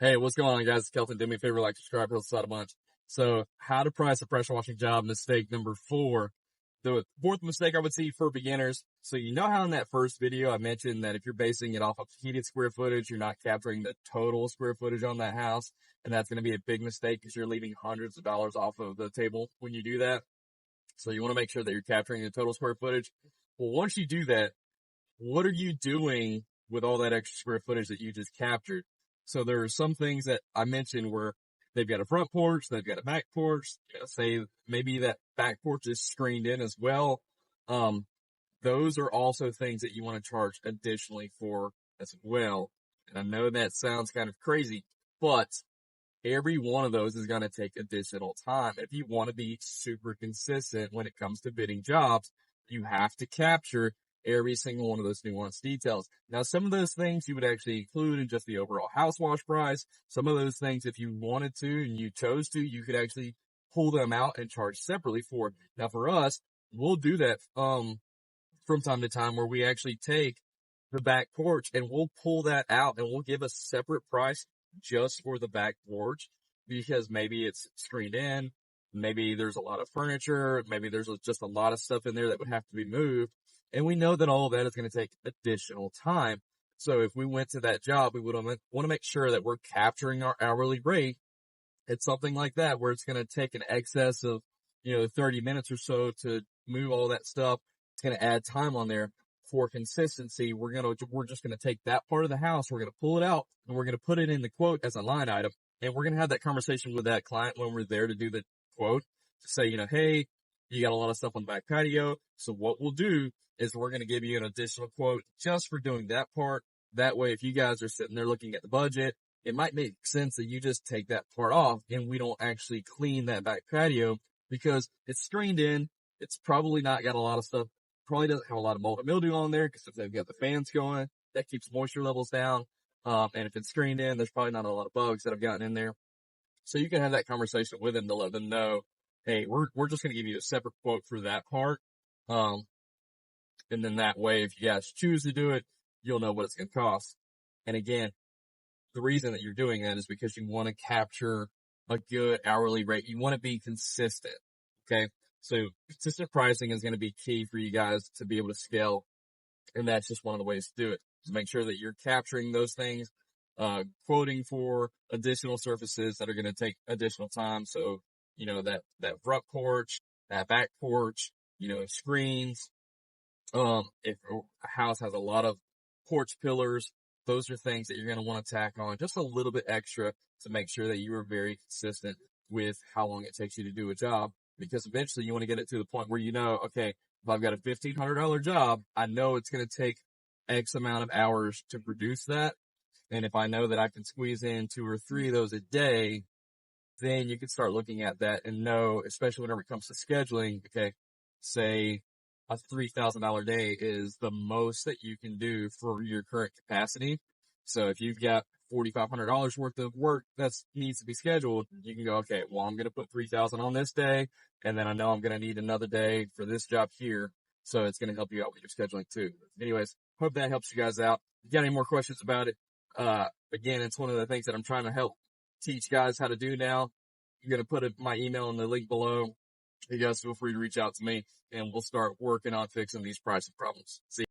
Hey, what's going on, guys? It's Kelton. Do me a favor, like, subscribe, hit the side a bunch. So, how to price a pressure washing job, mistake number 4. The fourth mistake I would see for beginners. So, you know how in that first video I mentioned that if you're basing it off of heated square footage, you're not capturing the total square footage on that house. And that's going to be a big mistake because you're leaving hundreds of dollars off of the table when you do that. So, you want to make sure that you're capturing the total square footage. Well, once you do that, what are you doing with all that extra square footage that you just captured? So there are some things that I mentioned where they've got a front porch, they've got a back porch, say maybe that back porch is screened in as well. Those are also things that you want to charge additionally for as well. And I know that sounds kind of crazy, but every one of those is going to take additional time. If you want to be super consistent when it comes to bidding jobs, you have to capture every single one of those nuanced details. Now, some of those things you would actually include in just the overall house wash price. Some of those things, if you wanted to and you chose to, you could actually pull them out and charge separately for it. Now, for us, we'll do that from time to time where we actually take the back porch and we'll pull that out and we'll give a separate price just for the back porch because maybe it's screened in, maybe there's a lot of furniture, maybe there's just a lot of stuff in there that would have to be moved. And we know that all of that is going to take additional time. So if we went to that job, we would want to make sure that we're capturing our hourly rate at something like that, where it's going to take an excess of, 30 minutes or so to move all that stuff. It's going to add time on there for consistency. We're just going to take that part of the house. We're going to pull it out and we're going to put it in the quote as a line item. And we're going to have that conversation with that client when we're there to do the quote to say, hey, you got a lot of stuff on the back patio. So what we'll do is we're going to give you an additional quote just for doing that part. That way, if you guys are sitting there looking at the budget, it might make sense that you just take that part off and we don't actually clean that back patio because it's screened in. It's probably not got a lot of stuff. Probably doesn't have a lot of mold and mildew on there because if they've got the fans going, that keeps moisture levels down. And if it's screened in, there's probably not a lot of bugs that have gotten in there. So you can have that conversation with them to let them know, hey, we're just going to give you a separate quote for that part. And then that way, if you guys choose to do it, you'll know what it's going to cost. And again, the reason that you're doing that is because you want to capture a good hourly rate. You want to be consistent. Okay. So consistent pricing is going to be key for you guys to be able to scale. And that's just one of the ways to do it. To make sure that you're capturing those things, quoting for additional surfaces that are going to take additional time. So, that front porch, that back porch, screens. If a house has a lot of porch pillars, those are things that you're going to want to tack on just a little bit extra to make sure that you are very consistent with how long it takes you to do a job. Because eventually you want to get it to the point where okay, if I've got a $1,500 job, I know it's going to take X amount of hours to produce that. And if I know that I can squeeze in 2 or 3 of those a day, then you can start looking at that and know, especially whenever it comes to scheduling, okay, say a $3,000 day is the most that you can do for your current capacity. So if you've got $4,500 worth of work that needs to be scheduled, you can go, okay, well, I'm going to put 3,000 on this day. And then I know I'm going to need another day for this job here. So it's going to help you out with your scheduling too. Anyways, hope that helps you guys out. If you got any more questions about it? Again, it's one of the things that I'm trying to help teach guys how to do now. I'm going to put my email in the link below. You guys feel free to reach out to me and we'll start working on fixing these pricing problems. See ya.